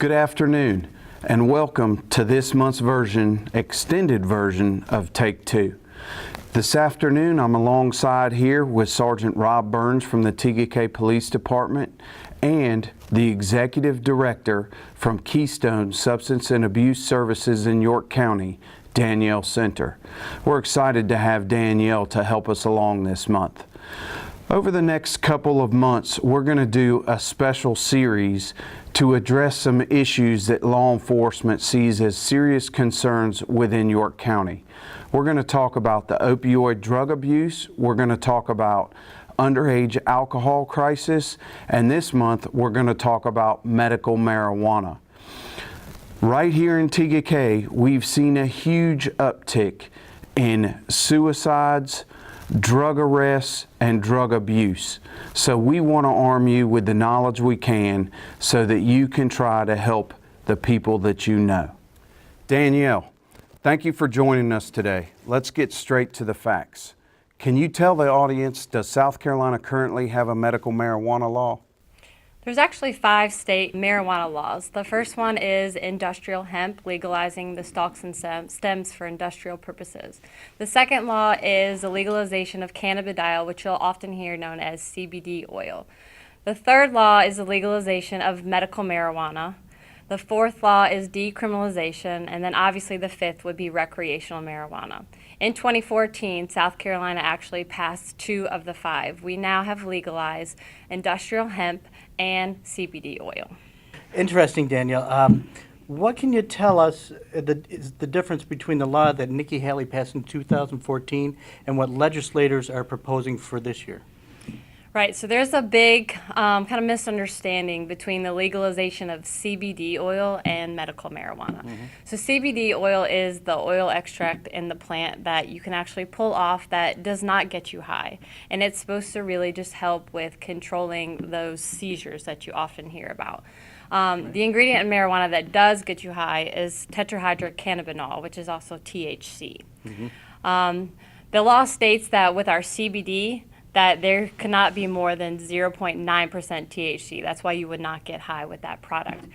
Good afternoon, and welcome to this month's extended version of Take Two. This afternoon, I'm alongside here with Sergeant Rob Burns from the Tega Police Department and the Executive Director from Keystone Substance and Abuse Services in York County, Danielle Center. We're excited to have Danielle to help us along this month. Over the next couple of months, we're going to do a special series to address some issues that law enforcement sees as serious concerns within York County. We're going to talk about the opioid drug abuse, we're going to talk about underage alcohol crisis, and this month we're going to talk about medical marijuana. Right here in Tega, we've seen a huge uptick in suicides, drug arrests, and drug abuse. So we want to arm you with the knowledge we can so that you can try to help the people that you know. Danielle, thank you for joining us today. Let's get straight to the facts. Can you tell the audience, does South Carolina currently have a medical marijuana law? There's actually 5 state marijuana laws. The first one is industrial hemp, legalizing the stalks and stems for industrial purposes. The second law is the legalization of cannabidiol, which you'll often hear known as CBD oil. The third law is the legalization of medical marijuana. The fourth law is decriminalization, and then obviously the fifth would be recreational marijuana. In 2014, South Carolina actually passed 2 of the 5. We now have legalized industrial hemp and CBD oil. Interesting, Danielle. What can you tell us is the difference between the law that Nikki Haley passed in 2014 and what legislators are proposing for this year? Right, so there's a big kind of misunderstanding between the legalization of CBD oil and medical marijuana. So CBD oil is the oil extract in the plant that you can actually pull off that does not get you high. And it's supposed to really just help with controlling those seizures that you often hear about. The ingredient in marijuana that does get you high is tetrahydrocannabinol, which is also THC. The law states that with our CBD, that there cannot be more than 0.9% THC. That's why you would not get high with that product.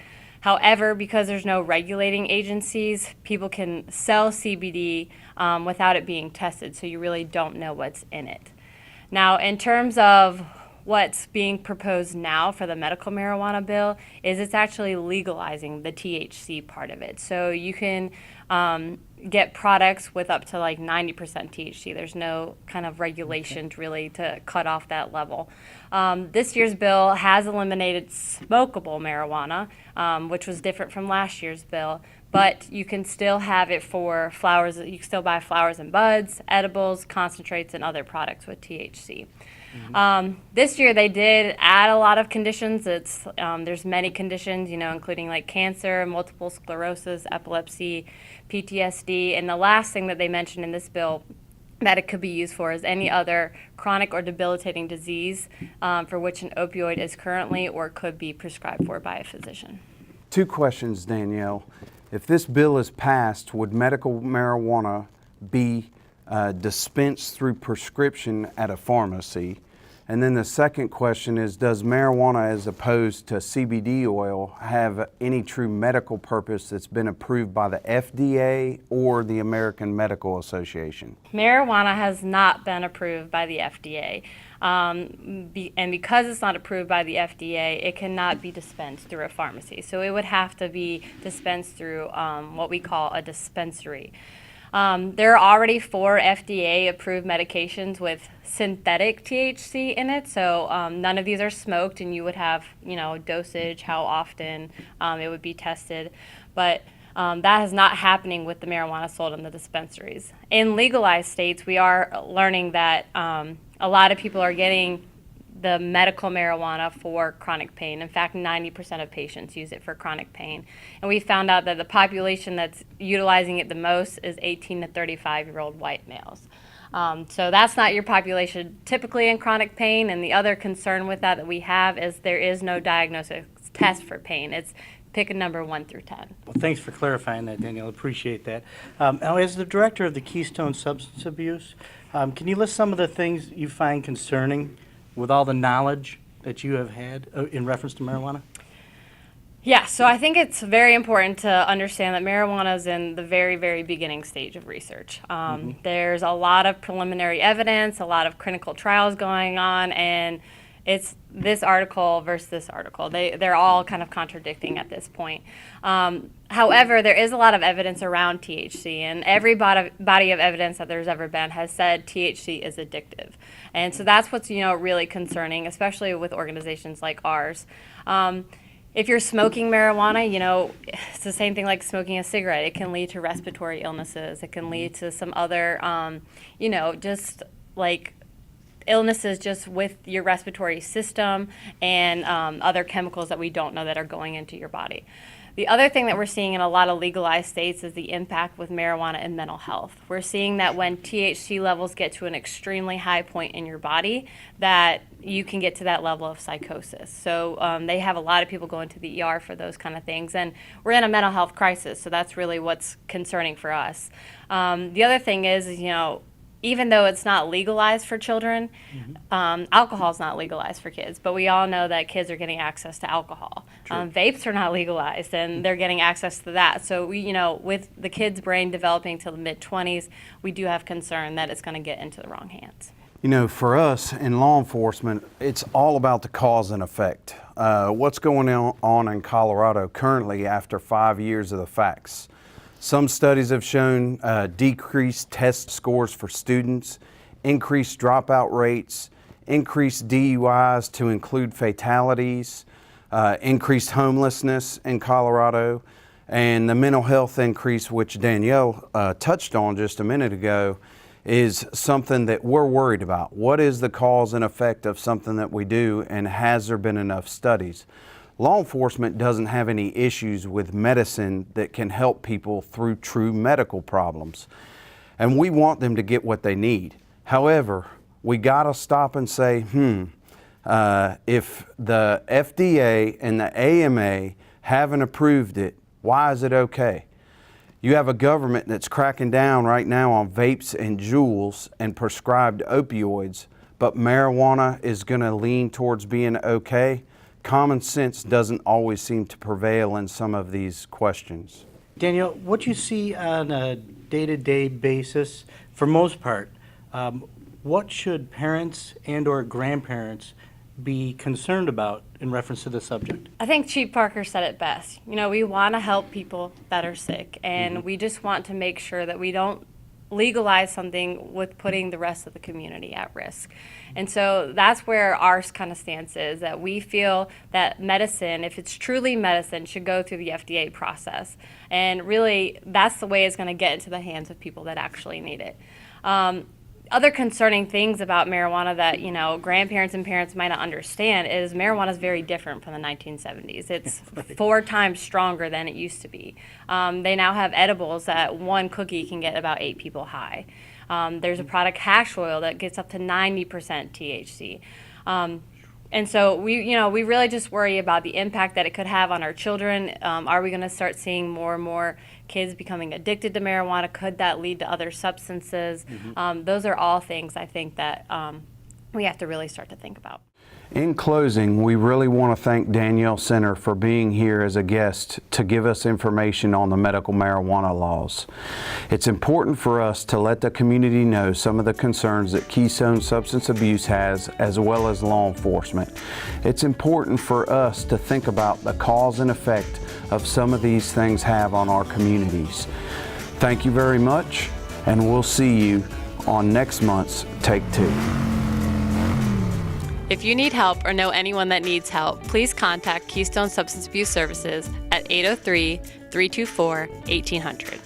However, because there's no regulating agencies, people can sell CBD without it being tested, so you really don't know what's in it. Now, in terms of what's being proposed now for the medical marijuana bill is it's actually legalizing the THC part of it. So you can get products with up to like 90% THC. There's no kind of regulations really to cut off that level. This year's bill has eliminated smokable marijuana, which was different from last year's bill, but you can still have it for flowers. You can still buy flowers and buds, edibles, concentrates, and other products with THC. This year they did add a lot of conditions. There's many conditions, including like cancer, multiple sclerosis, epilepsy, PTSD, and the last thing that they mentioned in this bill that it could be used for is any other chronic or debilitating disease for which an opioid is currently or could be prescribed for by a physician. 2 questions, Danielle. If this bill is passed, would medical marijuana be dispensed through prescription at a pharmacy? And then the second question is, does marijuana as opposed to CBD oil have any true medical purpose that's been approved by the FDA or the American Medical Association? Marijuana has not been approved by the FDA. And because it's not approved by the FDA, it cannot be dispensed through a pharmacy. So it would have to be dispensed through what we call a dispensary. There are already 4 FDA-approved medications with synthetic THC in it, so none of these are smoked, and you would have, dosage, how often it would be tested, but that is not happening with the marijuana sold in the dispensaries. In legalized states, we are learning that a lot of people are getting the medical marijuana for chronic pain. In fact, 90% of patients use it for chronic pain. And we found out that the population that's utilizing it the most is 18 to 35-year-old white males. So that's not your population typically in chronic pain. And the other concern with that we have is there is no diagnosis test for pain. It's pick a number 1 through 10. Well, thanks for clarifying that, Danielle. Appreciate that. Now, as the director of the Keystone Substance Abuse, can you list some of the things you find concerning with all the knowledge that you have had in reference to marijuana? Yeah, so I think it's very important to understand that marijuana is in the very, very beginning stage of research. There's a lot of preliminary evidence, a lot of clinical trials going on, and it's this article versus this article. They're all kind of contradicting at this point. However, there is a lot of evidence around THC, and every body of evidence that there's ever been has said THC is addictive. And so that's what's, really concerning, especially with organizations like ours. If you're smoking marijuana, it's the same thing like smoking a cigarette. It can lead to respiratory illnesses. It can lead to some other, just like illnesses just with your respiratory system and other chemicals that we don't know that are going into your body. The other thing that we're seeing in a lot of legalized states is the impact with marijuana and mental health. We're seeing that when THC levels get to an extremely high point in your body, that you can get to that level of psychosis. So they have a lot of people going to the ER for those kind of things. And we're in a mental health crisis, so that's really what's concerning for us. The other thing is, even though it's not legalized for children, alcohol is not legalized for kids, but we all know that kids are getting access to alcohol. Vapes are not legalized, and they're getting access to that. So we, with the kid's brain developing till the mid-20s, we do have concern that it's going to get into the wrong hands. For us in law enforcement, it's all about the cause and effect. What's going on in Colorado currently after 5 years of the facts? Some studies have shown decreased test scores for students, increased dropout rates, increased DUIs to include fatalities, increased homelessness in Colorado, and the mental health increase, which Danielle touched on just a minute ago, is something that we're worried about. What is the cause and effect of something that we do, and has there been enough studies? Law enforcement doesn't have any issues with medicine that can help people through true medical problems. And we want them to get what they need. However, we gotta stop and say, if the FDA and the AMA haven't approved it, why is it okay? You have a government that's cracking down right now on vapes and jewels and prescribed opioids, but marijuana is gonna lean towards being okay. Common sense doesn't always seem to prevail in some of these questions. Danielle, what you see on a day-to-day basis, for most part, what should parents and or grandparents be concerned about in reference to this subject? I think Chief Parker said it best. We want to help people that are sick, and we just want to make sure that we don't legalize something with putting the rest of the community at risk. And so that's where our kind of stance is, that we feel that medicine, if it's truly medicine, should go through the FDA process. And really, that's the way it's going to get into the hands of people that actually need it. Other concerning things about marijuana that, grandparents and parents might not understand is marijuana is very different from the 1970s. It's 4 times stronger than it used to be. They now have edibles that one cookie can get about 8 people high. There's a product, hash oil, that gets up to 90% THC. And so we really just worry about the impact that it could have on our children. Are we going to start seeing more and more kids becoming addicted to marijuana? Could that lead to other substances? Those are all things I think that we have to really start to think about. In closing, we really want to thank Danielle Center for being here as a guest to give us information on the medical marijuana laws. It's important for us to let the community know some of the concerns that Keystone Substance Abuse has, as well as law enforcement. It's important for us to think about the cause and effect of some of these things have on our communities. Thank you very much, and we'll see you on next month's Take 2. If you need help or know anyone that needs help, please contact Keystone Substance Abuse Services at 803-324-1800.